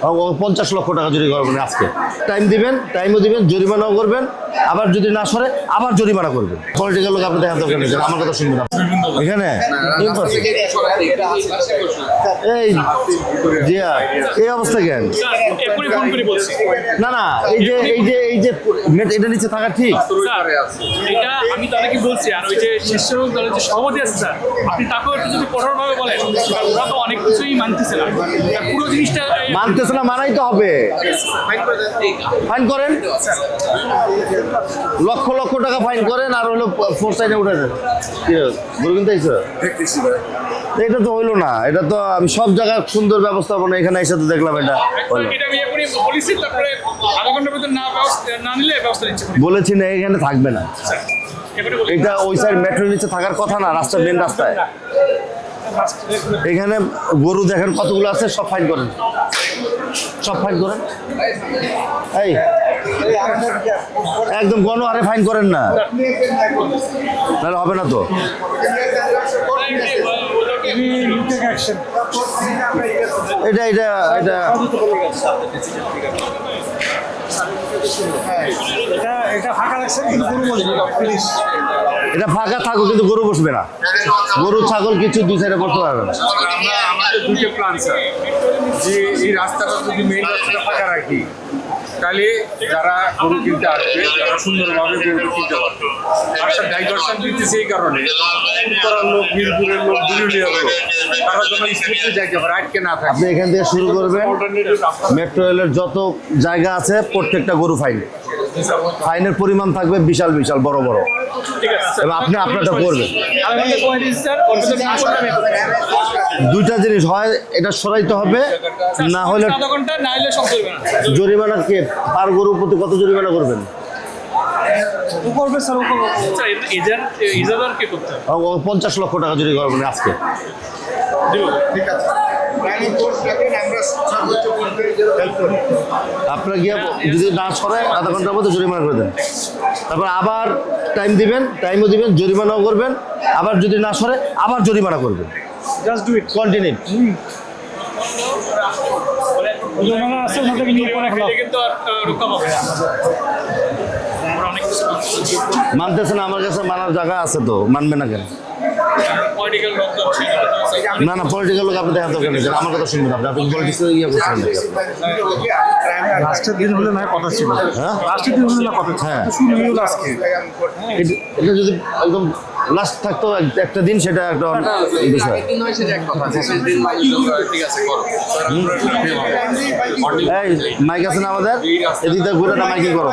50 লক্ষ টাকা জরিমানা করবেন আজকে। টাইম দিবেন, টাইমও দিবেন, জরিমানাও করবেন, আবার যদি না সরে আবার জরিমানা করবেন। পলিটিক্যাল লোক আপনি দেখার দরকার নেই, আমার কথা শুনবেন এখানে। এই জিয়া এই অবস্থা কেন? না না, এই যে এটা নিচে থাকা ঠিক। এটা আমি তাদেরকে বলছি, আর ওই যে স্বেচ্ছাসেবক দলের যে সভাপতি আছে স্যার, আপনি তাকেও একটু যদি কঠোরভাবে বলেন, ওরা তো অনেক কিছুই মানতেছে না, পুরো জিনিসটা মানতেছে না, মানাই তো হবে। ফাইন করেন, লক্ষ লক্ষ টাকা ফাইন করেন, আর হলো ফোর সাইডে উঠে দেন। গরু কিনতে আইছো? এটা তো হইলো না, এটা তো আমি সব জায়গায় সুন্দর ব্যবস্থাপনা, এখানে এসে তো দেখলাম এটা বলেছি না, এখানে থাকবে না। এটা ওই সাইড মেট্রোর নিচে থাকার কথা না, রাস্তা মেন রাস্তায়। এখানে গরু দেখেন কতগুলো আছে, সব ফাইন করেন, সব ফাইন করেন। এই একদম গণহারে ফাইন করেন না, তাহলে হবে না তো। এটা এটা এটা এটা ফাঁকা থাকো, কিন্তু গরু বসবে না। গরু ছাগল কিছু দুই সাইডে বসতে পারবে না। আমাদের দুটো প্ল্যান স্যার, যে এই রাস্তাটা যদি মেইন রাস্তাটা ফাঁকা রাখি, তাহলে যারা গরু কিনতে আসবে তারা সুন্দরভাবে গরু কিনতে পারবে। আর স্যার ডাইভার্সন দিতেছে এই কারণে, উত্তরার লোক, মিরপুরের লোক, বিরুলিয়ার লোক, তারা যেন স্পিডে যাইতে পারে, আটকে না থাকে। আপনি এখান থেকে শুরু করবেন, মেট্রো রেলের যত জায়গা আছে প্রত্যেকটা গরু ফাইন, ফাইনের পরিমাণ থাকবে বিশাল বিশাল বড় বড়। এবার আপনি আপনারটা করবেন। দুইটা জিনিস হয়, এটা সরাইতে হবে, না হলে জরিমানা কে পার গরুর প্রতি কত জরিমানা করবেন? 50 লক্ষ টাকা জরিমানা করবেন আজকে। আপনারা গিয়ে যদি না সরায় আধা ঘন্টার মধ্যে জরিমানা করে দেন, তারপর আবার টাইম দিবেন, টাইমও দিবেন, জরিমানাও করবেন, আবার যদি না সরে আবার জরিমানা করবেন। Just do it, continue. মানতেছে না, আমার কাছে মানার জায়গা আছে তো, মানবে না কেন? না না, পলিটিক্যাল লোক আপনি দেখার দরকার নেই, আমার কথা শুনবেন আপনি। আপনি পলিটিক্স ইয়ে করছেন লাস্টের দিন হলে না কথা ছিল, হ্যাঁ লাস্টের দিন হলে না কথা, হ্যাঁ শুরু হলো আজকে। এটা যদি একদম লাস্ট থাকতো একটা দিন, সেটা একটা বিষয়। এই মাইক আছে না আমাদের, এদিকে ঘুরে না মাইকিং করো।